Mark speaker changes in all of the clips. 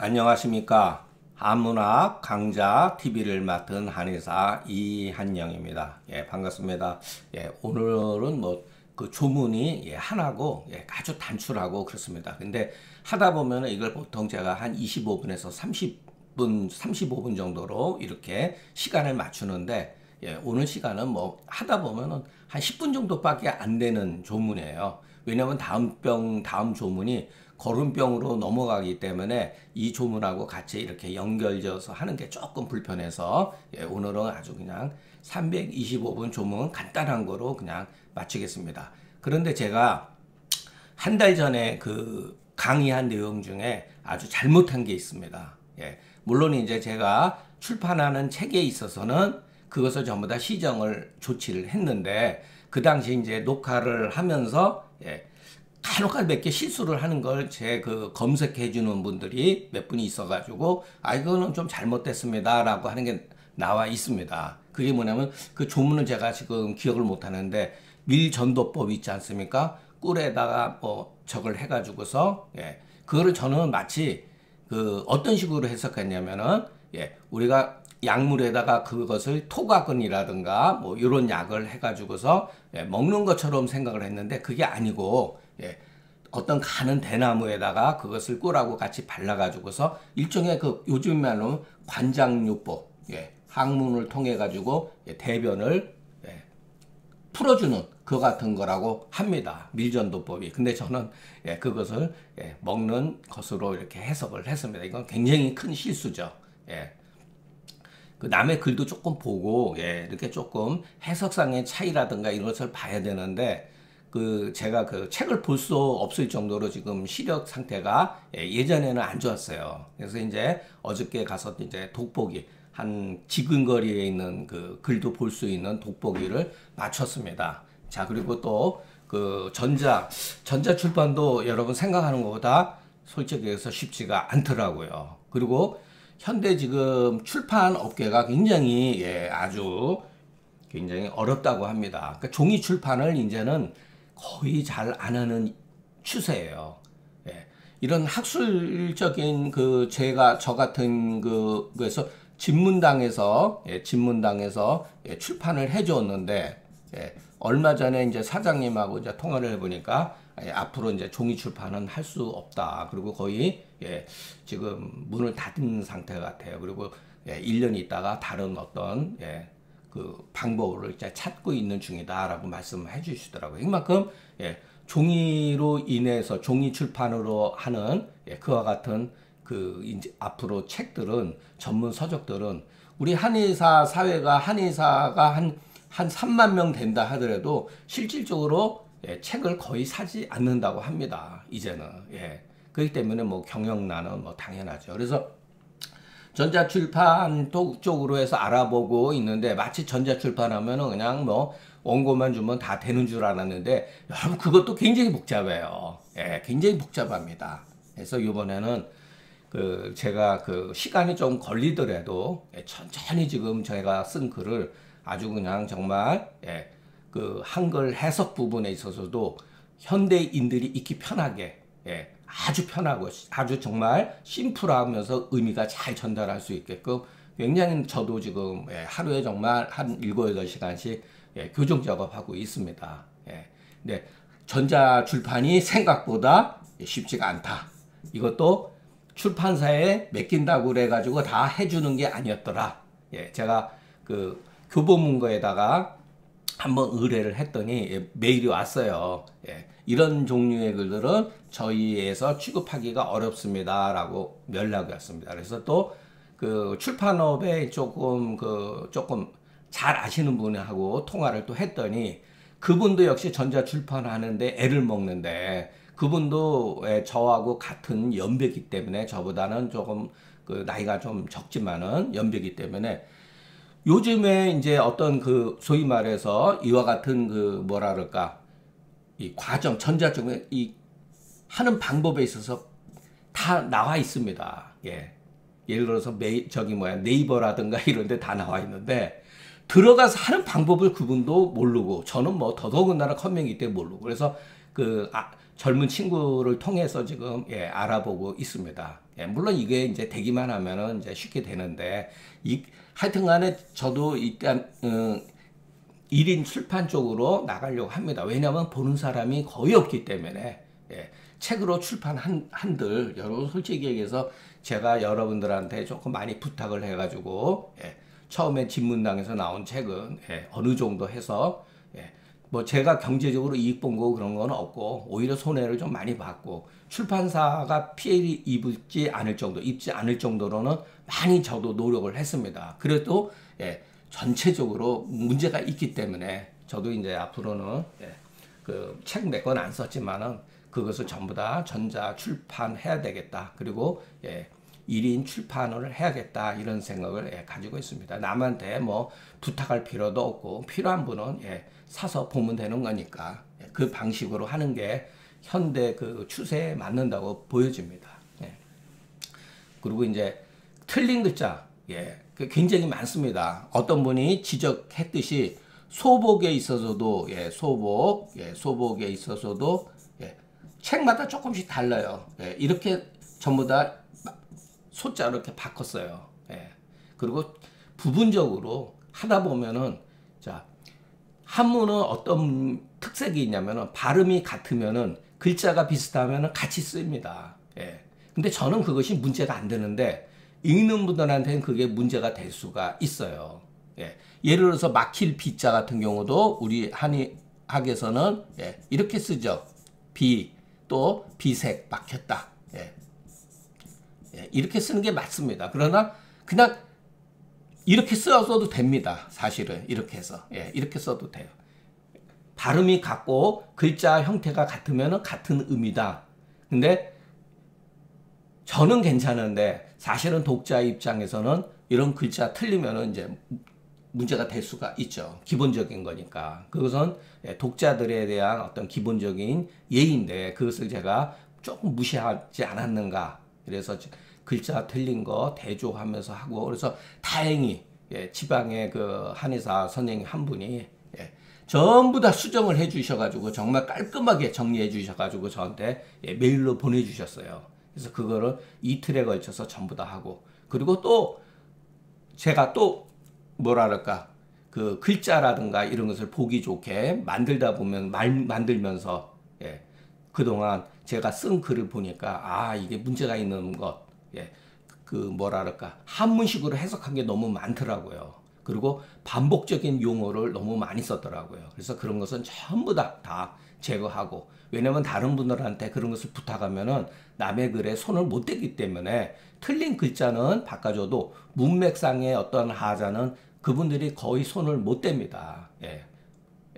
Speaker 1: 안녕하십니까. 한문학 강좌 TV를 맡은 한의사 이한영입니다. 예, 반갑습니다. 예, 오늘은 그 조문이 하나고 아주 단출하고 그렇습니다. 근데 하다 보면 이걸 보통 제가 한 25분에서 30분, 35분 정도로 이렇게 시간을 맞추는데 오늘 시간은 하다 보면은 한 10분 정도밖에 안 되는 조문이에요. 왜냐면 다음 조문이 거름병으로 넘어가기 때문에 이 조문하고 같이 이렇게 연결져서 하는 게 조금 불편해서 오늘은 아주 그냥 325분 조문 간단한 거로 그냥 마치겠습니다. 그런데 제가 한 달 전에 그 강의한 내용 중에 아주 잘못한 게 있습니다. 물론 이제 제가 출판하는 책에 있어서는 그것을 전부 다 시정을 조치를 했는데 그 당시 이제 녹화를 하면서 간혹 몇 개 실수를 하는 걸 제 그 검색해 주는 분들이 몇 분이 있어가지고 이거는 좀 잘못됐습니다 라고 하는 게 나와 있습니다. 그게 뭐냐면 그 조문은 제가 지금 기억을 못 하는데 밀전도법 있지 않습니까? 꿀에다가 저걸 해가지고서 그거를 저는 마치 그 어떤 식으로 해석했냐면은 우리가 약물에다가 그것을 토가근이라든가 이런 약을 해가지고서 먹는 것처럼 생각을 했는데 그게 아니고 어떤 가는 대나무에다가 그것을 꿀하고 같이 발라가지고서 일종의 그 요즘 말로 관장요법, 항문을 통해 가지고 대변을 풀어주는 그 같은 거라고 합니다. 밀전도법이. 근데 저는 그것을 먹는 것으로 이렇게 해석을 했습니다. 이건 굉장히 큰 실수죠. 그 남의 글도 조금 보고 이렇게 조금 해석상의 차이라든가 이런 것을 봐야 되는데 그 제가 그 책을 볼 수 없을 정도로 지금 시력 상태가 예전에는 안 좋았어요. 그래서 이제 어저께 가서 이제 돋보기 한 지근거리에 있는 그 글도 볼 수 있는 돋보기를 맞췄습니다. 자, 그리고 또 그 전자 출판도 여러분 생각하는 것보다 솔직히 해서 쉽지가 않더라고요. 그리고 현대 지금 출판 업계가 굉장히 아주 굉장히 어렵다고 합니다. 그러니까 종이 출판을 이제는 거의 잘 안 하는 추세예요. 이런 학술적인 그 저 같은 그에서 집문당에서 출판을 해줬는데 얼마 전에 이제 사장님하고 이제 통화를 해보니까 앞으로 이제 종이 출판은 할 수 없다. 그리고 거의 지금 문을 닫은 상태 같아요. 그리고 1년 있다가 다른 어떤 그 방법을 이제 찾고 있는 중이다라고 말씀해 주시더라고요. 이만큼 종이로 인해서 종이 출판으로 하는 그와 같은 그 이제 앞으로 책들은 전문 서적들은 우리 한의사 사회가 한의사가 한 3만 명 된다 하더라도 실질적으로 책을 거의 사지 않는다고 합니다. 이제는 그렇기 때문에 경영난은 당연하죠. 그래서 전자출판 쪽으로 해서 알아보고 있는데 마치 전자출판하면은 그냥 원고만 주면 다 되는 줄 알았는데 여러분 그것도 굉장히 복잡해요. 굉장히 복잡합니다. 그래서 이번에는 그 제가 그 시간이 좀 걸리더라도 천천히 지금 제가 쓴 글을 아주 그냥 정말 그 한글 해석 부분에 있어서도 현대인들이 읽기 편하게 아주 편하고 아주 정말 심플하면서 의미가 잘 전달할 수 있게끔 굉장히 저도 지금 하루에 정말 한 7, 8시간씩 교정 작업하고 있습니다. 근데 전자출판이 생각보다 쉽지가 않다. 이것도 출판사에 맡긴다고 그래가지고 다 해주는 게 아니었더라. 제가 그 교보문고에다가 한번 의뢰를 했더니 메일이 왔어요. 이런 종류의 글들은 저희에서 취급하기가 어렵습니다. 라고 연락이 왔습니다. 그래서 또 그 출판업에 조금 잘 아시는 분하고 통화를 또 했더니 그분도 역시 전자출판하는데 애를 먹는데 그분도 저하고 같은 연배이기 때문에 저보다는 조금 그 나이가 좀 적지만은 연배이기 때문에 요즘에 이제 어떤 그 소위 말해서 이와 같은 그 뭐라 그럴까 이 과정 전자적인 이 하는 방법에 있어서 다 나와 있습니다. 예를 들어서 네이버라든가 이런 데 다 나와 있는데 들어가서 하는 방법을 그분도 모르고 저는 더더군다나 컴맹이기 때문에 모르고 그래서 그 젊은 친구를 통해서 지금 알아보고 있습니다. 예, 물론 이게 이제 되기만 하면은 이제 쉽게 되는데, 하여튼 간에 저도 일단, 1인 출판 쪽으로 나가려고 합니다. 왜냐하면 보는 사람이 거의 없기 때문에. 예, 책으로 한들 여러분 솔직히 얘기해서 제가 여러분들한테 조금 많이 부탁을 해가지고, 예, 처음에 집문당에서 나온 책은, 예, 어느 정도 해서, 예, 뭐 제가 경제적으로 이익 본 거 그런 건 없고 오히려 손해를 좀 많이 봤고 출판사가 피해를 입지 않을 정도로는 많이 저도 노력을 했습니다. 그래도 예, 전체적으로 문제가 있기 때문에 저도 이제 앞으로는 예, 그 책 몇 권 안 썼지만은 그것을 전부 다 전자 출판해야 되겠다. 그리고 예, 1인 출판을 해야겠다 이런 생각을 예, 가지고 있습니다. 남한테 뭐 부탁할 필요도 없고 필요한 분은 예, 사서 보면 되는 거니까 예, 그 방식으로 하는 게 현대 그 추세에 맞는다고 보여집니다. 예. 그리고 이제 틀린 글자 예, 굉장히 많습니다. 어떤 분이 지적했듯이 소복에 있어서도 예, 소복에 있어서도 예, 책마다 조금씩 달라요. 예, 이렇게 전부 다 소자로 이렇게 바꿨어요. 예. 그리고 부분적으로 하다 보면은 자 한문은 어떤 특색이 있냐면은 발음이 같으면은 글자가 비슷하면은 같이 쓰입니다. 예. 근데 저는 그것이 문제가 안 되는데 읽는 분들한테는 그게 문제가 될 수가 있어요. 예. 예를 들어서 막힐 비자 같은 경우도 우리 한의학에서는 예. 이렇게 쓰죠. 또 비색 막혔다. 예. 예. 이렇게 쓰는 게 맞습니다. 그러나 그냥 이렇게 써도 됩니다. 사실은 이렇게 해서 예, 이렇게 써도 돼요. 발음이 같고 글자 형태가 같으면 같은 의미다. 근데 저는 괜찮은데 사실은 독자 입장에서는 이런 글자 틀리면은 이제 문제가 될 수가 있죠. 기본적인 거니까. 그것은 독자들에 대한 어떤 기본적인 예의인데 그것을 제가 조금 무시하지 않았는가. 그래서 글자 틀린 거 대조하면서 하고 그래서 다행히 예, 지방의 그 한의사 선생님 한 분이 예, 전부 다 수정을 해 주셔가지고 정말 깔끔하게 정리해 주셔가지고 저한테 예, 메일로 보내주셨어요. 그래서 그거를 이틀에 걸쳐서 전부 다 하고 그리고 또 제가 또 뭐랄까 그 글자라든가 이런 것을 보기 좋게 만들다 보면 만들면서 예, 그동안 제가 쓴 글을 보니까 아 이게 문제가 있는 것 예, 그 뭐랄까 한문식으로 해석한 게 너무 많더라고요. 그리고 반복적인 용어를 너무 많이 썼더라고요. 그래서 그런 것은 전부 다 제거하고 왜냐면 다른 분들한테 그런 것을 부탁하면은 남의 글에 손을 못 대기 때문에 틀린 글자는 바꿔줘도 문맥상의 어떤 하자는 그분들이 거의 손을 못 댑니다. 예.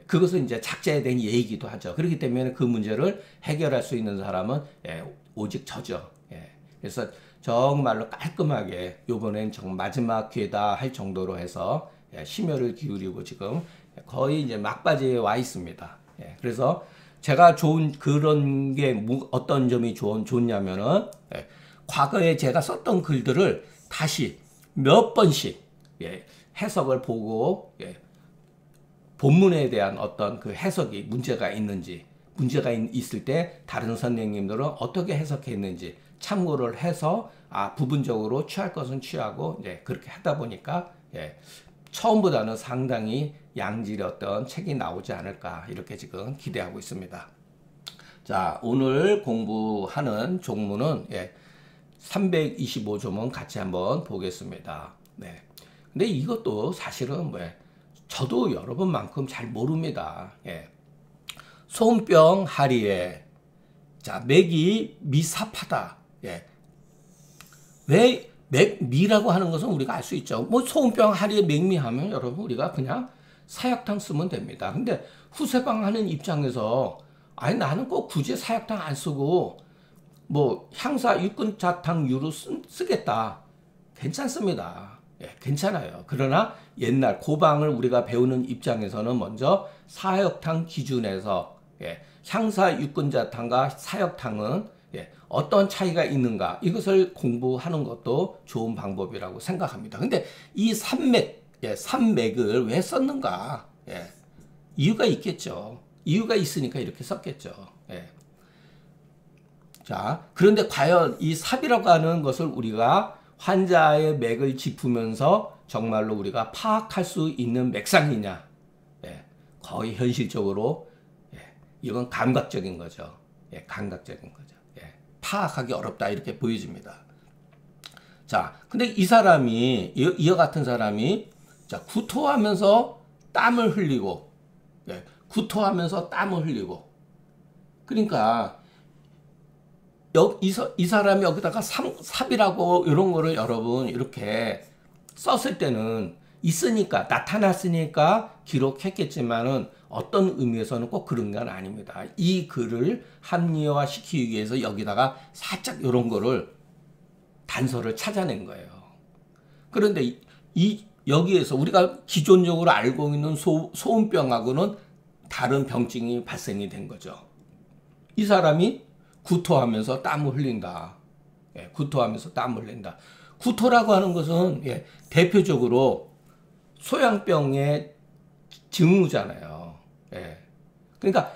Speaker 1: 그것은 이제 작자에 대한 예의이기도 하죠. 그렇기 때문에 그 문제를 해결할 수 있는 사람은 예, 오직 저죠. 예. 그래서 정말로 깔끔하게 요번엔 정말 마지막 기회다 할 정도로 해서 예, 심혈을 기울이고 지금 거의 이제 막바지에 와 있습니다. 예. 그래서 제가 좋은 그런 게 어떤 점이 좋냐면은 예, 과거에 제가 썼던 글들을 다시 몇 번씩 예, 해석을 보고 예, 본문에 대한 어떤 그 해석이 문제가 있는지 문제가 있을 때 다른 선생님들은 어떻게 해석했는지 참고를 해서 부분적으로 취할 것은 취하고 이제 그렇게 하다 보니까 예, 처음보다는 상당히 양질의 어떤 책이 나오지 않을까 이렇게 지금 기대하고 있습니다. 자 오늘 공부하는 종문은 예, 325조문 같이 한번 보겠습니다. 네. 근데 이것도 사실은 뭐 저도 여러분만큼 잘 모릅니다. 예. 소음병 하리에 자 맥이 미삽하다. 예. 왜 미라고 하는 것은 우리가 알 수 있죠. 뭐 소음병 하리에 맥미하면 여러분 우리가 그냥 사약탕 쓰면 됩니다. 근데 후세방 하는 입장에서 아니 나는 꼭 굳이 사약탕 안 쓰고 뭐 향사 육근자탕유로 쓰겠다. 괜찮습니다. 예, 괜찮아요. 그러나 옛날 고방을 우리가 배우는 입장에서는 먼저 사역탕 기준에서 예, 향사 육근자탕과 사역탕은 예, 어떤 차이가 있는가 이것을 공부하는 것도 좋은 방법이라고 생각합니다. 근데 이 산맥, 예, 산맥을 왜 썼는가? 예, 이유가 있겠죠. 이유가 있으니까 이렇게 썼겠죠. 예. 자, 그런데 과연 이 삽이라고 하는 것을 우리가 환자의 맥을 짚으면서 정말로 우리가 파악할 수 있는 맥상이냐? 예, 거의 현실적으로 예, 이건 감각적인 거죠. 예, 감각적인 거죠. 예, 파악하기 어렵다 이렇게 보여집니다. 자, 근데 이 사람이 이와 같은 사람이 자, 구토하면서 땀을 흘리고 예, 구토하면서 땀을 흘리고 그러니까 이 사람이 여기다가 삽이라고 이런 거를 여러분 이렇게 썼을 때는 있으니까 나타났으니까 기록했겠지만은 어떤 의미에서는 꼭 그런 건 아닙니다. 이 글을 합리화시키기 위해서 여기다가 살짝 이런 거를 단서를 찾아낸 거예요. 그런데 여기에서 우리가 기존적으로 알고 있는 소음병하고는 다른 병증이 발생이 된 거죠. 이 사람이 구토하면서 땀을 흘린다. 예, 구토하면서 땀을 흘린다. 구토라고 하는 것은 예, 대표적으로 소양병의 징후잖아요. 예. 그러니까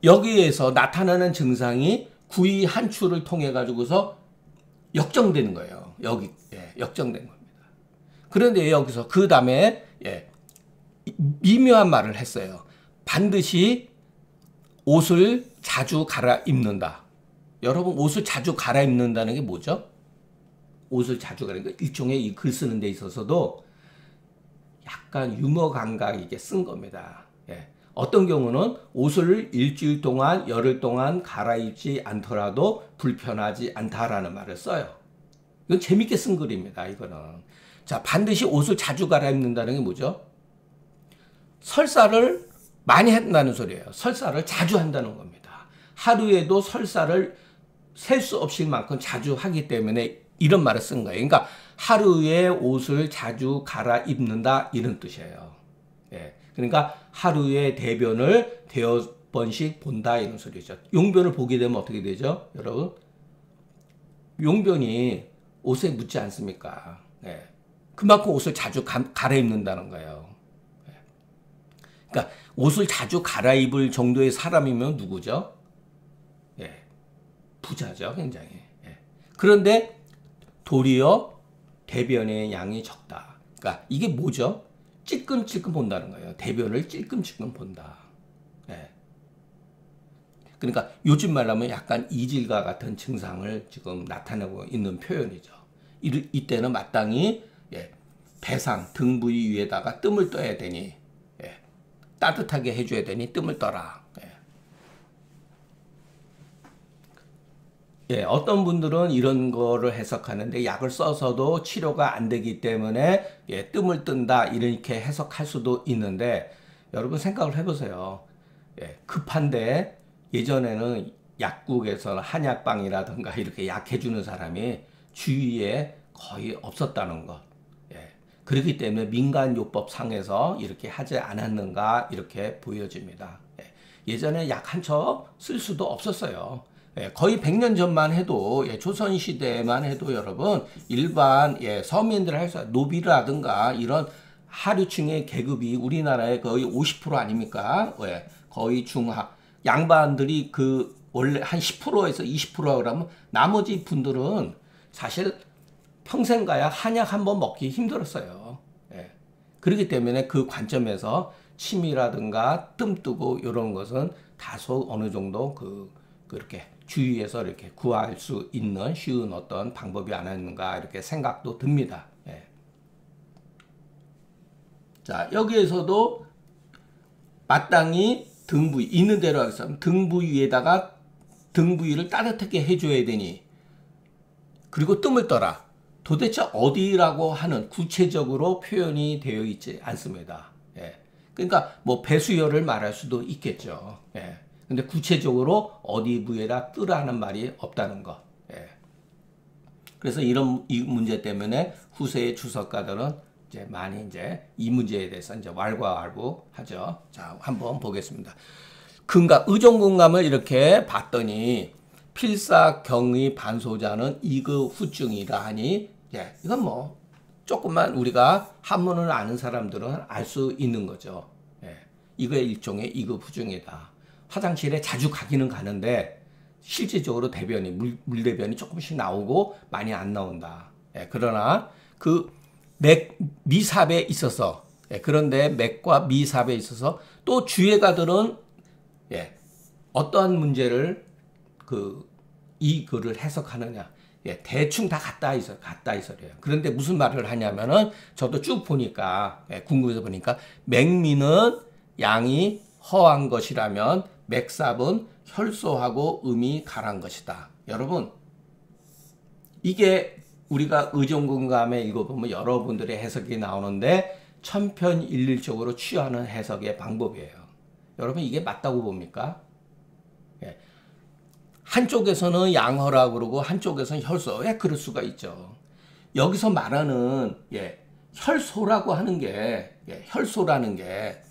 Speaker 1: 여기에서 나타나는 증상이 구이 한 추를 통해 가지고서 역정되는 거예요. 여기 예, 역정된 겁니다. 그런데 여기서 그 다음에 예, 미묘한 말을 했어요. 반드시 옷을 자주 갈아입는다. 여러분 옷을 자주 갈아입는다는 게 뭐죠? 옷을 자주 갈아입는 거 일종의 이 글 쓰는 데 있어서도 약간 유머 감각 있게 쓴 겁니다. 예. 어떤 경우는 옷을 일주일 동안 열흘 동안 갈아입지 않더라도 불편하지 않다라는 말을 써요. 이건 재밌게 쓴 글입니다. 이거는 자 반드시 옷을 자주 갈아입는다는 게 뭐죠? 설사를 많이 한다는 소리예요. 설사를 자주 한다는 겁니다. 하루에도 설사를 셀 수 없을 만큼 자주 하기 때문에 이런 말을 쓴 거예요. 그러니까 하루에 옷을 자주 갈아입는다 이런 뜻이에요. 예. 그러니까 하루에 대변을 5번씩 본다 이런 소리죠. 용변을 보게 되면 어떻게 되죠? 여러분 용변이 옷에 묻지 않습니까? 예. 그만큼 옷을 자주 갈아입는다는 거예요. 예. 그러니까 옷을 자주 갈아입을 정도의 사람이면 누구죠? 예. 부자죠, 굉장히. 예. 그런데 도리어 대변의 양이 적다. 그러니까 이게 뭐죠? 찔끔찔끔 본다는 거예요. 대변을 찔끔찔끔 본다. 예. 그러니까 요즘 말하면 약간 이질과 같은 증상을 지금 나타내고 있는 표현이죠. 이때는 마땅히 예, 배상, 등 부위 위에다가 뜸을 떠야 되니 예, 따뜻하게 해줘야 되니 뜸을 떠라. 예, 어떤 분들은 이런 거를 해석하는데 약을 써서도 치료가 안 되기 때문에 예, 뜸을 뜬다 이렇게 해석할 수도 있는데 여러분 생각을 해보세요. 예, 급한데 예전에는 약국에서는 한약방이라든가 이렇게 약 해주는 사람이 주위에 거의 없었다는 것. 예, 그렇기 때문에 민간요법상에서 이렇게 하지 않았는가 이렇게 보여집니다. 예, 예전에 약 한 첩 쓸 수도 없었어요. 예, 거의 100년 전만 해도 예, 조선시대만 해도 여러분 일반 예, 서민들 할 수 노비라든가 이런 하류층의 계급이 우리나라의 거의 50% 아닙니까? 예, 거의 중하 양반들이 그 원래 한 10%에서 20% 그러면 나머지 분들은 사실 평생 가야 한약 한번 먹기 힘들었어요. 예. 그렇기 때문에 그 관점에서 침이라든가 뜸뜨고 이런 것은 다소 어느 정도 그렇게 주위에서 이렇게 구할 수 있는 쉬운 어떤 방법이 아니었는가 이렇게 생각도 듭니다. 예. 자, 여기에서도 마땅히 등 부위, 있는 대로 하겠습니다. 등 부위에다가 등 부위를 따뜻하게 해줘야 되니 그리고 뜸을 떠라. 도대체 어디라고 하는 구체적으로 표현이 되어 있지 않습니다. 예. 그러니까 뭐 배수열을 말할 수도 있겠죠. 예. 근데 구체적으로 어디 부위에다 뜨라는 말이 없다는 것. 예. 그래서 이 문제 때문에 후세의 주석가들은 이제 많이 이제 이 문제에 대해서 이제 왈가왈부하죠. 자, 한번 보겠습니다. 근감, 의존근감을 이렇게 봤더니 필사경의 반소자는 이그후증이라 하니, 예, 이건 뭐 조금만 우리가 한문을 아는 사람들은 알 수 있는 거죠. 예, 이거 일종의 이그후증이다. 화장실에 자주 가기는 가는데 실질적으로 대변이 물대변이 조금씩 나오고 많이 안 나온다. 예, 그러나 그 미삽에 있어서 예, 그런데 맥과 미삽에 있어서 또 주예가들은 예, 어떠한 문제를 이 글을 해석하느냐. 예, 대충 다 같다 이소리예요. 그런데 무슨 말을 하냐면은 저도 쭉 보니까 예, 궁금해서 보니까 맥미는 양이 허한 것이라면 맥삽은 혈소하고 음이 가란 것이다. 여러분 이게 우리가 의정군감에 읽어보면 여러분들의 해석이 나오는데 천편일률적으로 취하는 해석의 방법이에요. 여러분 이게 맞다고 봅니까? 예. 한쪽에서는 양허라고 그러고 한쪽에서는 혈소. 왜 그럴 수가 있죠. 여기서 말하는 예, 혈소라고 하는 게 예, 혈소라는 게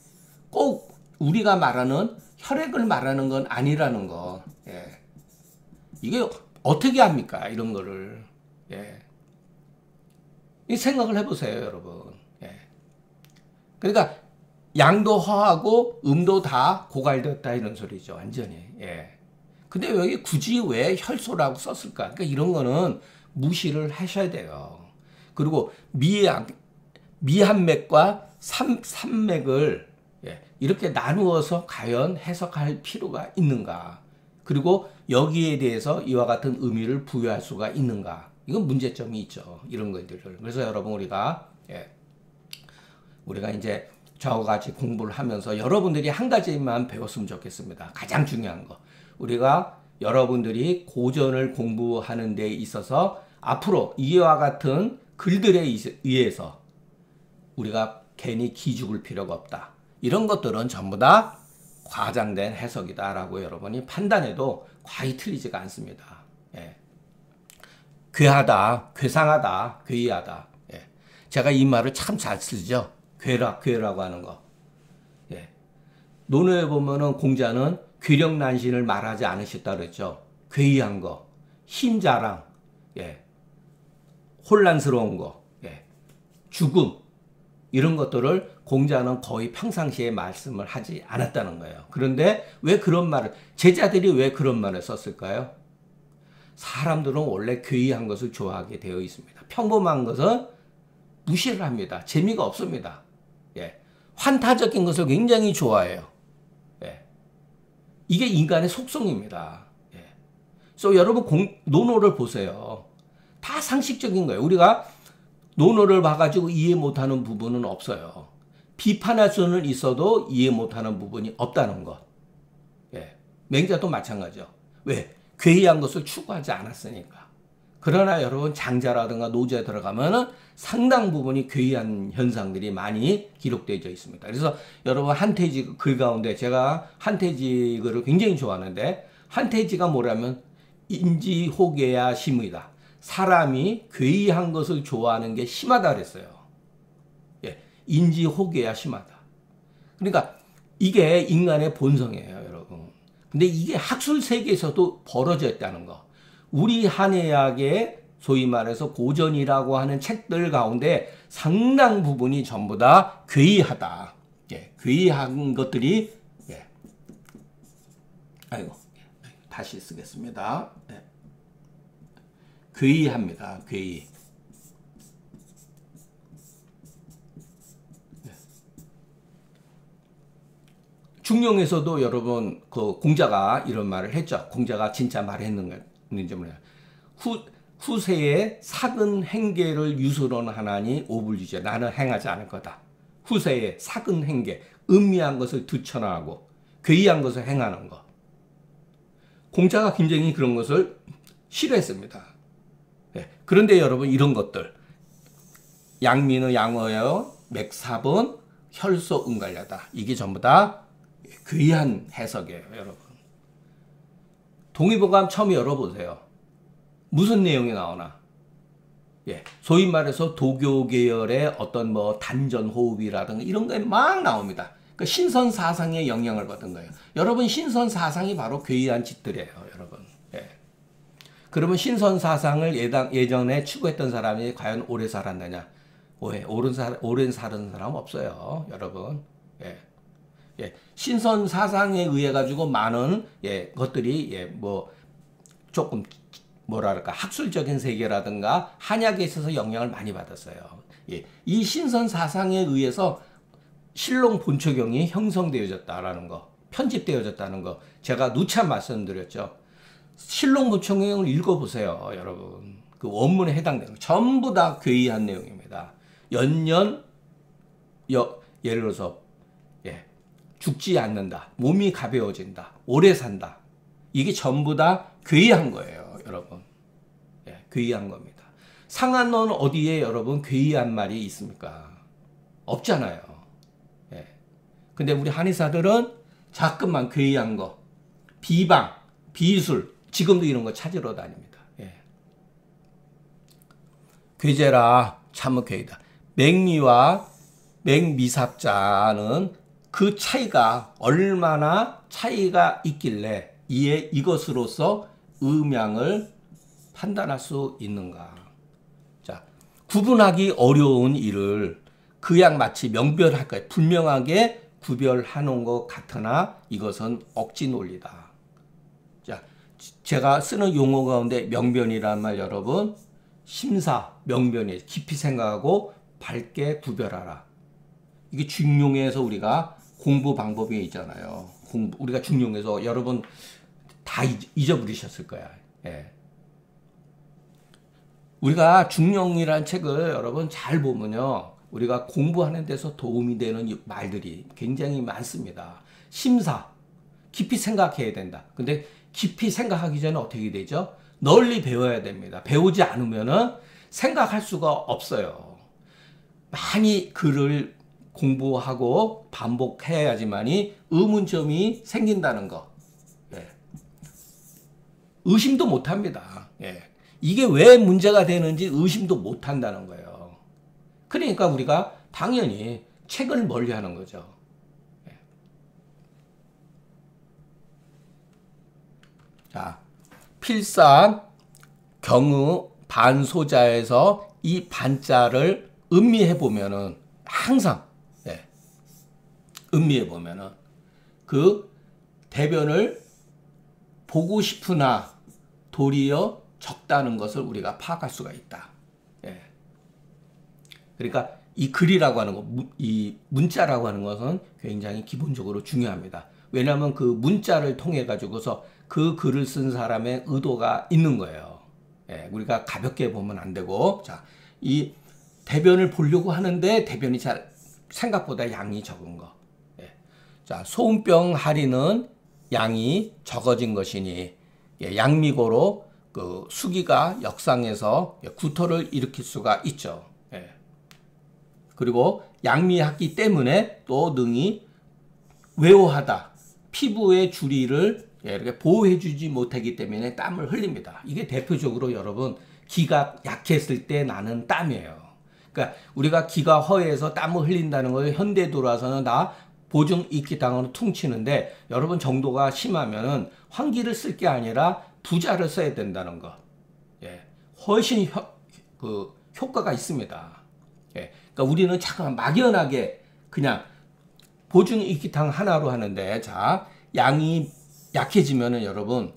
Speaker 1: 꼭 우리가 말하는 혈액을 말하는 건 아니라는 거. 예. 이게 어떻게 합니까? 이런 거를. 예. 이 생각을 해보세요, 여러분. 예. 그러니까 양도 허하고 음도 다 고갈되었다 이런 소리죠, 완전히. 예. 근데 여기 굳이 왜 혈소라고 썼을까? 그러니까 이런 거는 무시를 하셔야 돼요. 그리고 미한맥과 삼맥을 예, 이렇게 나누어서 과연 해석할 필요가 있는가? 그리고 여기에 대해서 이와 같은 의미를 부여할 수가 있는가? 이건 문제점이 있죠. 이런 것들을. 그래서 여러분 우리가 이제 저와 같이 공부를 하면서 여러분들이 한 가지만 배웠으면 좋겠습니다. 가장 중요한 거. 우리가 여러분들이 고전을 공부하는 데 있어서 앞으로 이와 같은 글들에 의해서 우리가 괜히 기죽을 필요가 없다. 이런 것들은 전부 다 과장된 해석이다라고 여러분이 판단해도 과히 틀리지가 않습니다. 예. 괴하다, 괴상하다, 괴이하다. 예. 제가 이 말을 참 잘 쓰죠. 괴라고 하는 거. 예. 논어에 보면은 공자는 괴력난신을 말하지 않으셨다 그랬죠. 괴이한 거, 힘자랑, 예. 혼란스러운 거, 예. 죽음, 이런 것들을 공자는 거의 평상시에 말씀을 하지 않았다는 거예요. 그런데 왜 그런 말을, 제자들이 왜 그런 말을 썼을까요? 사람들은 원래 괴이한 것을 좋아하게 되어 있습니다. 평범한 것은 무시를 합니다. 재미가 없습니다. 예. 환타적인 것을 굉장히 좋아해요. 예. 이게 인간의 속성입니다. 예. 그래서 여러분 논어를 보세요. 다 상식적인 거예요. 우리가 논어를 봐가지고 이해 못하는 부분은 없어요. 비판할 수는 있어도 이해 못하는 부분이 없다는 것. 예. 맹자도 마찬가지죠. 왜? 괴이한 것을 추구하지 않았으니까. 그러나 여러분 장자라든가 노제에 들어가면은 상당 부분이 괴이한 현상들이 많이 기록되어 있습니다. 그래서 여러분 한태지 글 가운데 제가 한태지 글을 굉장히 좋아하는데 한태지가 뭐라면 인지호계야 심의다. 사람이 괴이한 것을 좋아하는 게 심하다 그랬어요. 예, 인지호계야 심하다. 그러니까 이게 인간의 본성이에요, 여러분. 근데 이게 학술 세계에서도 벌어져 있다는 거. 우리 한의학의 소위 말해서 고전이라고 하는 책들 가운데 상당 부분이 전부 다 괴이하다. 예, 괴이한 것들이 예. 아이고 다시 쓰겠습니다. 예. 괴이합니다. 괴이. 중용에서도 여러분 그 공자가 이런 말을 했죠. 공자가 진짜 말했는지 몰라요. 후세에 삭은 행계를 유술원하나니 오불주제. 나는 행하지 않을 거다. 후세에 삭은 행계, 음미한 것을 드쳐나가고 괴이한 것을 행하는 것. 공자가 굉장히 그런 것을 싫어했습니다. 네. 그런데 여러분 이런 것들 양민의 양어여 맥삽은 혈소 은갈려다. 이게 전부 다 괴이한 해석이에요, 여러분. 동의보감 처음 열어보세요. 무슨 내용이 나오나? 예, 소위 말해서 도교 계열의 어떤 뭐 단전 호흡이라든가 이런 게 막 나옵니다. 그 신선 사상의 영향을 받은 거예요. 여러분 신선 사상이 바로 괴이한 짓들이에요, 여러분. 예. 그러면 신선 사상을 예전에 추구했던 사람이 과연 오래 살았느냐? 오래 사는 사람 없어요, 여러분. 예. 예. 신선 사상에 의해 가지고 많은 예, 것들이 예, 뭐 조금 뭐랄까 학술적인 세계라든가 한약에 있어서 영향을 많이 받았어요. 예, 이 신선 사상에 의해서 신롱 본초경이 형성되어졌다라는 거, 편집되어졌다는 거 제가 누차 말씀드렸죠. 신롱 본초경을 읽어보세요, 여러분. 그 원문에 해당되는 거 전부 다 괴이한 내용입니다. 연년 예를 들어서 죽지 않는다, 몸이 가벼워진다, 오래 산다. 이게 전부 다 괴이한 거예요, 여러분. 괴이한 겁니다. 상한어는 어디에 여러분 괴이한 말이 있습니까? 없잖아요. 근데 우리 한의사들은 자꾸만 괴이한 거, 비방, 비술, 지금도 이런 거 찾으러 다닙니다. 괴제라 참은 괴이다. 맹미와 맹미삽자는 그 차이가 얼마나 차이가 있길래 이것으로서 음양을 판단할 수 있는가. 자, 구분하기 어려운 일을 그양 마치 명별할 거예요. 분명하게 구별하는 것 같으나 이것은 억지 논리다. 자, 제가 쓰는 용어 가운데 명변이라는 말 여러분, 심사, 명변이 깊이 생각하고 밝게 구별하라. 이게 중용에서 우리가 공부 방법이 있잖아요. 우리가 중용에서 여러분 다 잊어버리셨을 거야. 우리가 중용이라는 책을 여러분 잘 보면요, 우리가 공부하는 데서 도움이 되는 말들이 굉장히 많습니다. 심사, 깊이 생각해야 된다. 근데 깊이 생각하기 전에 어떻게 되죠? 널리 배워야 됩니다. 배우지 않으면은 생각할 수가 없어요. 많이 글을 공부하고 반복해야지만이 의문점이 생긴다는 거. 의심도 못합니다. 이게 왜 문제가 되는지 의심도 못한다는 거예요. 그러니까 우리가 당연히 책을 멀리하는 거죠. 자, 필산 경의 반소자에서 이 반자를 음미해 보면은 항상 음미해 보면은 그 대변을 보고 싶으나 도리어 적다는 것을 우리가 파악할 수가 있다. 그러니까 이 글이라고 하는 거, 이 문자라고 하는 것은 굉장히 기본적으로 중요합니다. 왜냐하면 그 문자를 통해 가지고서 그 글을 쓴 사람의 의도가 있는 거예요. 우리가 가볍게 보면 안 되고, 자, 이 대변을 보려고 하는데 대변이 잘 생각보다 양이 적은 거. 자, 소음병 할인은 양이 적어진 것이니 양미고로 그 수기가 역상해서 구토를 일으킬 수가 있죠. 그리고 양미하기 때문에 또 능이 외호하다. 피부의 주리를 이렇게 보호해주지 못하기 때문에 땀을 흘립니다. 이게 대표적으로 여러분 기가 약했을 때 나는 땀이에요. 그러니까 우리가 기가 허해서 땀을 흘린다는 걸 현대 들어와서는 다 보증 익히당으로 퉁치는데, 여러분 정도가 심하면은 환기를 쓸 게 아니라 부자를 써야 된다는 거. 훨씬 효과가 있습니다. 그러니까 우리는 잠깐 막연하게 그냥 보증 익히탕 하나로 하는데, 자, 양이 약해지면은 여러분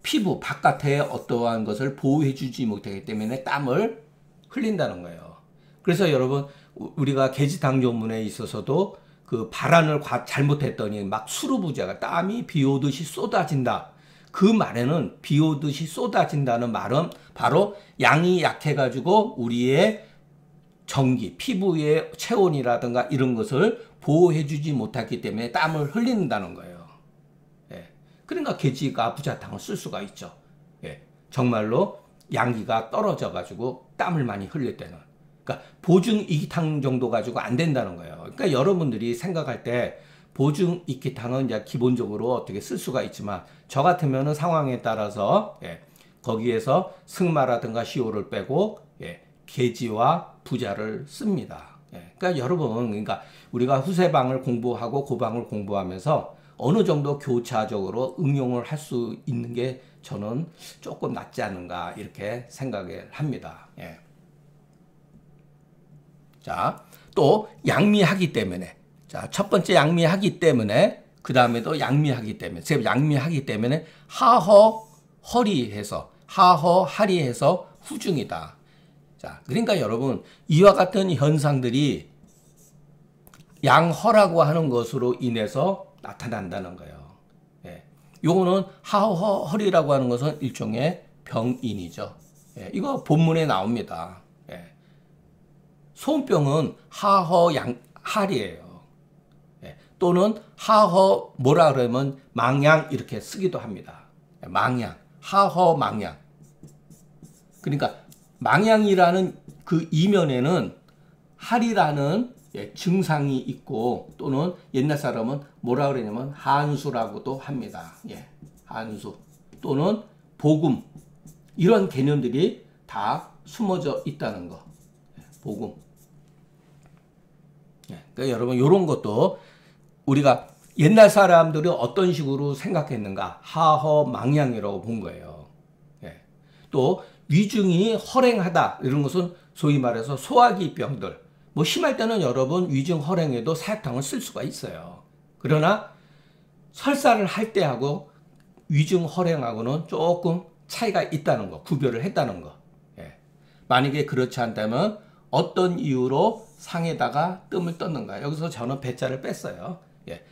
Speaker 1: 피부 바깥에 어떠한 것을 보호해주지 못하기 때문에 땀을 흘린다는 거예요. 그래서 여러분 우리가 계지당조문에 있어서도 그 발안을 잘못했더니 막 수루부재가 땀이 비 오듯이 쏟아진다. 그 말에는 비 오듯이 쏟아진다는 말은 바로 양이 약해가지고 우리의 전기, 피부의 체온이라든가 이런 것을 보호해주지 못했기 때문에 땀을 흘린다는 거예요. 그러니까 계지가 부자탕을 쓸 수가 있죠. 정말로 양기가 떨어져가지고 땀을 많이 흘릴 때는. 그러니까 보증 익히탕 정도 가지고 안 된다는 거예요. 그러니까 여러분들이 생각할 때 보증 익히탕은 이제 기본적으로 어떻게 쓸 수가 있지만, 저 같으면은 상황에 따라서 거기에서 승마라든가 시오를 빼고 계지와 부자를 씁니다. 그러니까 여러분, 그러니까 우리가 후세방을 공부하고 고방을 공부하면서 어느 정도 교차적으로 응용을 할 수 있는 게 저는 조금 낫지 않은가 이렇게 생각을 합니다. 자, 또 양미하기 때문에, 자, 첫 번째 양미하기 때문에, 그 다음에도 양미하기 때문에, 양미하기 때문에 하허 허리해서 하허 하리해서 후중이다. 자, 그러니까 여러분 이와 같은 현상들이 양허라고 하는 것으로 인해서 나타난다는 거예요. 예. 요거는 하허 허리라고 하는 것은 일종의 병인이죠. 예. 이거 본문에 나옵니다. 예. 소음병은 하허 하리예요. 예. 또는 하허 뭐라 그러면 망양 이렇게 쓰기도 합니다. 예. 망양, 하허 망양. 그러니까 망양이라는 그 이면에는 하리라는 증상이 있고 또는 옛날 사람은 뭐라 그러냐면 한수라고도 합니다. 예, 한수 또는 복음 이런 개념들이 다 숨어져 있다는 거. 복음. 예, 그러니까 여러분 이런 것도 우리가 옛날 사람들이 어떤 식으로 생각했는가 하허 망양이라고 본 거예요. 예. 또 위중이 허랭하다 이런 것은 소위 말해서 소화기 병들 뭐 심할 때는 여러분 위중 허랭에도 사약탕을 쓸 수가 있어요. 그러나 설사를 할 때하고 위중 허랭하고는 조금 차이가 있다는 거, 구별을 했다는 거. 예. 만약에 그렇지 않다면 어떤 이유로 상에다가 뜸을 떴는가. 여기서 저는 배자를 뺐어요. 예.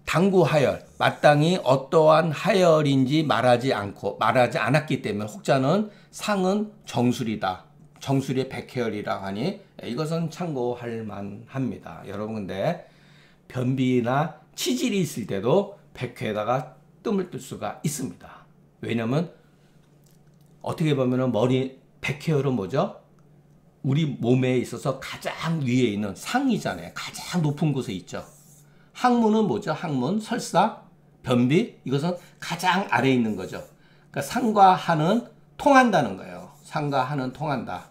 Speaker 1: 당구 하열, 마땅히 어떠한 하열인지 말하지 않았기 때문에 혹자는 상은 정술이다. 정수리의 백회열이라고 하니 이것은 참고할 만합니다. 여러분 근데 변비나 치질이 있을 때도 백회에다가 뜸을 뜰 수가 있습니다. 왜냐면 어떻게 보면 백회열은 뭐죠? 우리 몸에 있어서 가장 위에 있는 상이잖아요. 가장 높은 곳에 있죠. 항문은 뭐죠? 항문, 설사, 변비 이것은 가장 아래에 있는 거죠. 그러니까 상과 하는 통한다는 거예요. 상과 하는 통한다.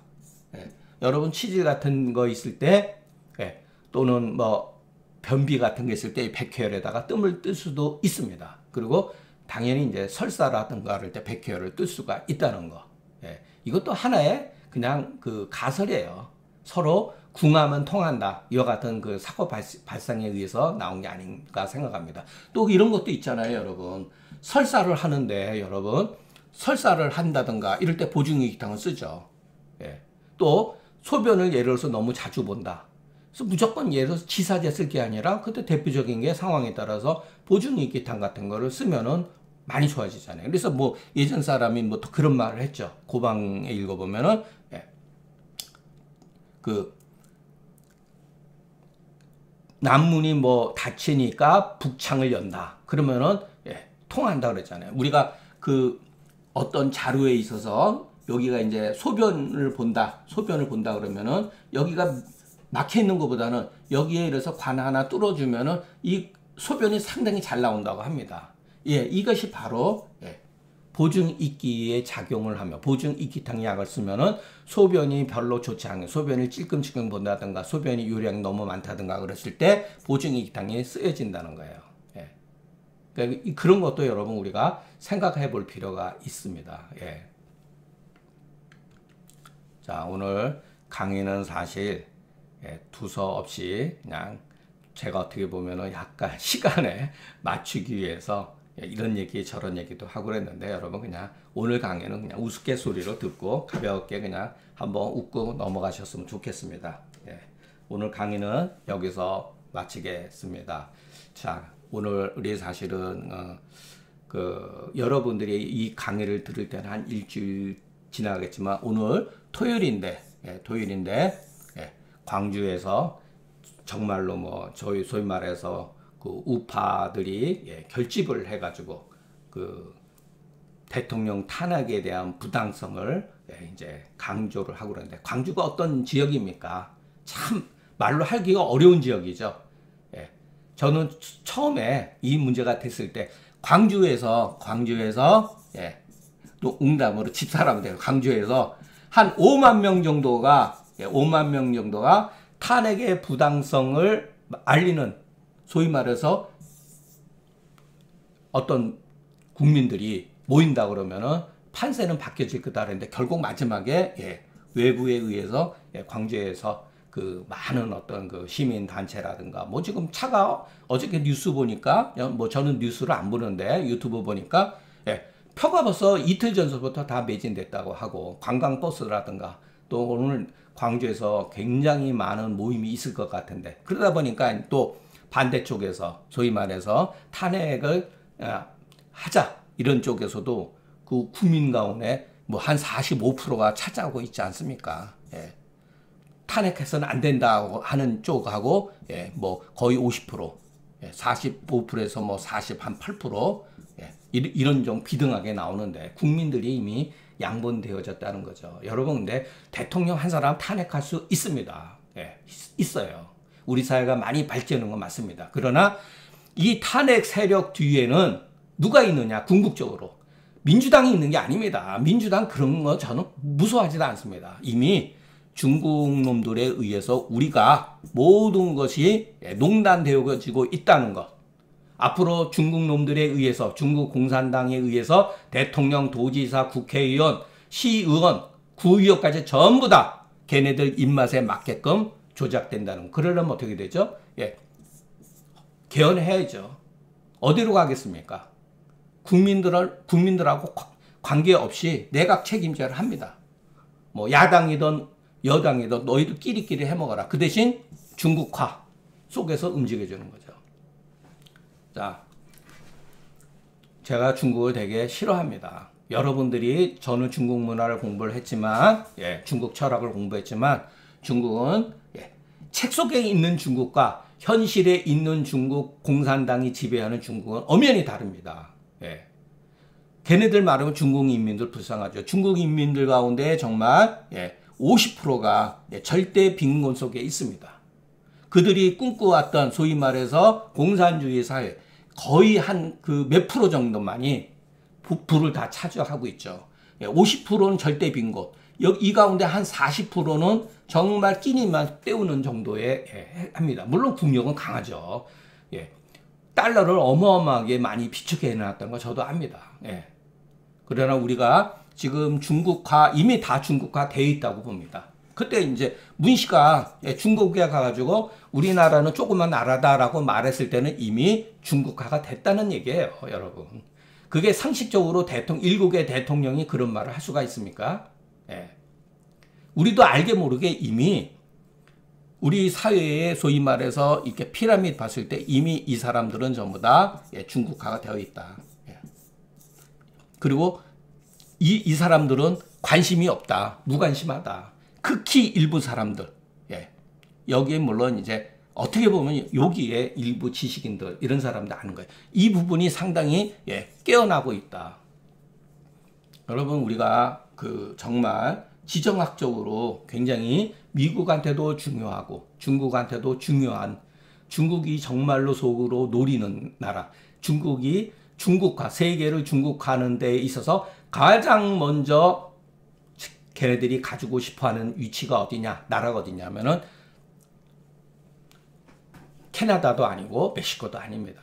Speaker 1: 예. 여러분 치질 같은 거 있을 때 예. 또는 뭐 변비 같은 게 있을 때 백회열에다가 뜸을 뜰 수도 있습니다. 그리고 당연히 이제 설사라든가 할 때 백회열을 뜰 수가 있다는 거. 예. 이것도 하나의 그냥 그 가설이에요. 서로 궁하면 통한다. 이와 같은 그 사고 발상에 의해서 나온 게 아닌가 생각합니다. 또 이런 것도 있잖아요, 여러분. 설사를 하는데 여러분 설사를 한다든가 이럴 때 보증이익탕을 쓰죠. 예. 또 소변을 예를 들어서 너무 자주 본다. 그래서 무조건 예를 들어서 지사제 쓸 게 아니라 그때 대표적인 게 상황에 따라서 보증이익탕 같은 거를 쓰면은 많이 좋아지잖아요. 그래서 뭐 예전 사람이 뭐 또 그런 말을 했죠. 고방에 읽어보면은 예. 그 남문이 뭐 닫히니까 북창을 연다. 그러면은 예, 통한다 그랬잖아요. 우리가 그 어떤 자료에 있어서 여기가 이제 소변을 본다 그러면은 여기가 막혀 있는 것보다는 여기에 이래서 관 하나 뚫어주면은 이 소변이 상당히 잘 나온다고 합니다. 예, 이것이 바로 예, 보증이끼에 작용을 하며 보증이끼탕 약을 쓰면은 소변이 별로 좋지 않게 소변을 찔끔찔끔 본다든가 소변이 요량이 너무 많다든가 그랬을 때 보증이끼탕이 쓰여진다는 거예요. 예. 그러니까 그런 것도 여러분 우리가 생각해 볼 필요가 있습니다. 예. 자, 오늘 강의는 사실 예, 두서 없이 그냥 제가 어떻게 보면은 약간 시간에 맞추기 위해서 예, 이런 얘기 저런 얘기도 하고 그랬는데 여러분 그냥 오늘 강의는 그냥 우스갯소리로 듣고 가볍게 그냥 한번 웃고 넘어가셨으면 좋겠습니다. 예, 오늘 강의는 여기서 마치겠습니다. 자, 오늘 우리 사실은 여러분들이 이 강의를 들을 때는 한 일주일 지나가겠지만 오늘 토요일인데 예, 광주에서 정말로 뭐 저희 소위 말해서 그 우파들이 예, 결집을 해가지고 그 대통령 탄핵에 대한 부당성을 예, 이제 강조를 하고 그러는데 광주가 어떤 지역입니까? 참 말로 하기가 어려운 지역이죠. 예, 저는 처음에 이 문제가 됐을 때 광주에서 예, 또 응답으로 집사람들 광주에서 한 5만 명 정도가 예, 5만 명 정도가 탄핵의 부당성을 알리는 소위 말해서 어떤 국민들이 모인다 그러면은 판세는 바뀌어질 거다 그랬는데 결국 마지막에 예, 외부에 의해서 예, 광주에서 그 많은 어떤 그 시민 단체라든가 뭐 지금 차가 어저께 뉴스 보니까 뭐 저는 뉴스를 안 보는데 유튜브 보니까 예, 표가 벌써 이틀 전서부터 다 매진됐다고 하고 관광버스라든가 또 오늘 광주에서 굉장히 많은 모임이 있을 것 같은데 그러다 보니까 또 반대쪽에서 소위 말해서 탄핵을 하자 이런 쪽에서도 그 국민 가운데 뭐 한 45%가 차지하고 있지 않습니까? 예. 탄핵해서는 안 된다고 하는 쪽하고 예, 뭐 거의 50%, 예, 45%에서 뭐 48%, 예, 이런 좀 비등하게 나오는데 국민들이 이미 양분되어졌다는 거죠. 여러분 근데 대통령 한 사람 탄핵할 수 있습니다. 예, 있어요. 우리 사회가 많이 발전한 건 맞습니다. 그러나 이 탄핵 세력 뒤에는 누가 있느냐? 궁극적으로 민주당이 있는 게 아닙니다. 민주당 그런 거 저는 무서워하지도 않습니다. 이미 중국 놈들에 의해서 우리가 모든 것이 농단되어지고 있다는 것. 앞으로 중국 놈들에 의해서 중국 공산당에 의해서 대통령, 도지사, 국회의원, 시의원, 구의원까지 전부 다 걔네들 입맛에 맞게끔 조작된다는 거. 그러려면 어떻게 되죠? 예. 개헌해야죠. 어디로 가겠습니까? 국민들하고 관계없이 내각 책임제를 합니다. 뭐 야당이든 여당이든 너희들 끼리끼리 해먹어라. 그 대신 중국화 속에서 움직여주는 거죠. 자, 제가 중국을 되게 싫어합니다. 여러분들이 저는 중국 문화를 공부를 했지만 예, 중국 철학을 공부했지만 중국은 예, 책 속에 있는 중국과 현실에 있는 중국 공산당이 지배하는 중국은 엄연히 다릅니다. 예. 걔네들 말하면 중국 인민들 불쌍하죠. 중국 인민들 가운데 정말 예, 50%가 예, 절대 빈곤 속에 있습니다. 그들이 꿈꿔왔던 소위 말해서 공산주의 사회 거의 한 그 몇 프로 정도만이 부를 다 차지하고 있죠. 50%는 절대 빈곤. 이 가운데 한 40%는 정말 끼니만 때우는 정도에 합니다. 물론 국력은 강하죠. 예. 달러를 어마어마하게 많이 비축해 놨던 거 저도 압니다. 예. 그러나 우리가 지금 중국화, 이미 다 중국화 되어 있다고 봅니다. 그때 이제 문씨가 중국에 가가지고 우리나라는 조그만 나라다라고 말했을 때는 이미 중국화가 됐다는 얘기예요, 여러분. 그게 상식적으로 일국의 대통령이 그런 말을 할 수가 있습니까? 예. 우리도 알게 모르게 이미 우리 사회에 소위 말해서 이렇게 피라미드 봤을 때 이미 이 사람들은 전부 다 중국화가 되어 있다. 예. 그리고 이 사람들은 관심이 없다. 무관심하다. 극히 일부 사람들. 예. 여기에 물론 이제 어떻게 보면 여기에 일부 지식인들 이런 사람들 아는 거예요. 이 부분이 상당히 예, 깨어나고 있다. 여러분 우리가 그 정말 지정학적으로 굉장히 미국한테도 중요하고 중국한테도 중요한 중국이 정말로 속으로 노리는 나라. 중국이 중국화, 세계를 중국화하는 데 있어서 가장 먼저 걔네들이 가지고 싶어하는 위치가 어디냐, 나라가 어디냐면은 캐나다도 아니고 멕시코도 아닙니다.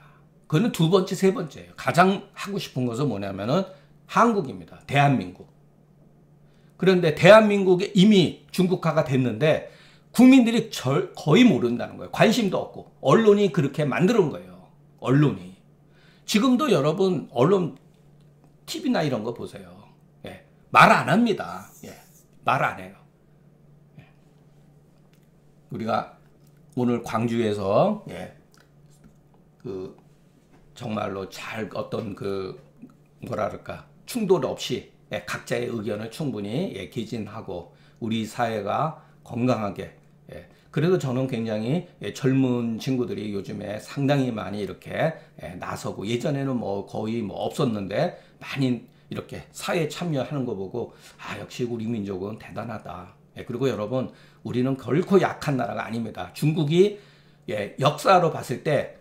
Speaker 1: 그거는 두 번째, 세 번째예요. 가장 하고 싶은 것은 뭐냐면은 한국입니다. 대한민국. 그런데 대한민국에 이미 중국화가 됐는데 국민들이 거의 모른다는 거예요. 관심도 없고 언론이 그렇게 만드는 거예요. 언론이. 지금도 여러분 언론 TV나 이런 거 보세요. 예. 말 안 합니다. 예. 말 안 해요. 예. 우리가 오늘 광주에서 예. 그 정말로 잘 어떤 그 뭐랄까 충돌 없이 예. 각자의 의견을 충분히 예. 개진하고 우리 사회가 건강하게 예. 그래도 저는 굉장히 예. 젊은 친구들이 요즘에 상당히 많이 이렇게 예. 나서고 예전에는 뭐 거의 뭐 없었는데 많이 이렇게 사회에 참여하는 거 보고 아 역시 우리 민족은 대단하다. 예, 그리고 여러분 우리는 결코 약한 나라가 아닙니다. 중국이 예, 역사로 봤을 때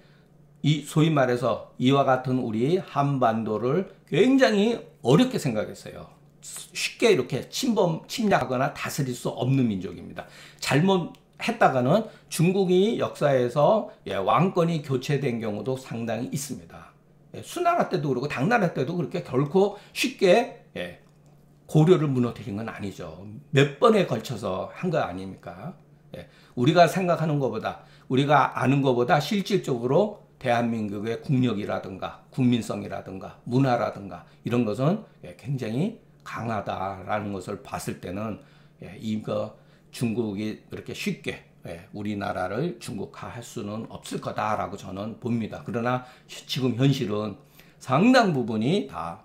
Speaker 1: 이 소위 말해서 이와 같은 우리 한반도를 굉장히 어렵게 생각했어요. 쉽게 이렇게 침략하거나 다스릴 수 없는 민족입니다. 잘못했다가는 중국이 역사에서 예, 왕권이 교체된 경우도 상당히 있습니다. 예, 수나라 때도 그렇고 당나라 때도 그렇게 결코 쉽게 예, 고려를 무너뜨린 건 아니죠. 몇 번에 걸쳐서 한 거 아닙니까? 예, 우리가 생각하는 것보다 우리가 아는 것보다 실질적으로 대한민국의 국력이라든가 국민성이라든가 문화라든가 이런 것은 굉장히 강하다라는 것을 봤을 때는 이거 중국이 그렇게 쉽게 우리나라를 중국화할 수는 없을 거다라고 저는 봅니다. 그러나 지금 현실은 상당 부분이 다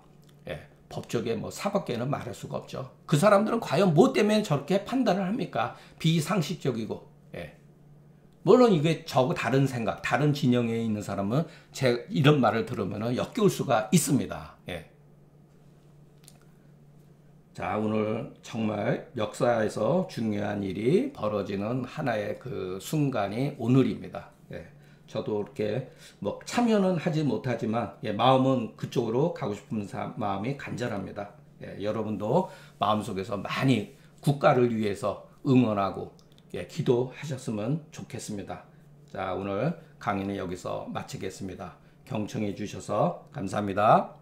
Speaker 1: 법적에 뭐 사법계는 말할 수가 없죠. 그 사람들은 과연 뭐 때문에 저렇게 판단을 합니까? 비상식적이고. 물론 이게 저하고 다른 생각, 다른 진영에 있는 사람은 제 이런 말을 들으면 역겨울 수가 있습니다. 자, 오늘 정말 역사에서 중요한 일이 벌어지는 하나의 그 순간이 오늘입니다. 저도 이렇게 뭐 참여는 하지 못하지만 마음은 그쪽으로 가고 싶은 마음이 간절합니다. 여러분도 마음속에서 많이 국가를 위해서 응원하고 기도하셨으면 좋겠습니다. 자, 오늘 강의는 여기서 마치겠습니다. 경청해 주셔서 감사합니다.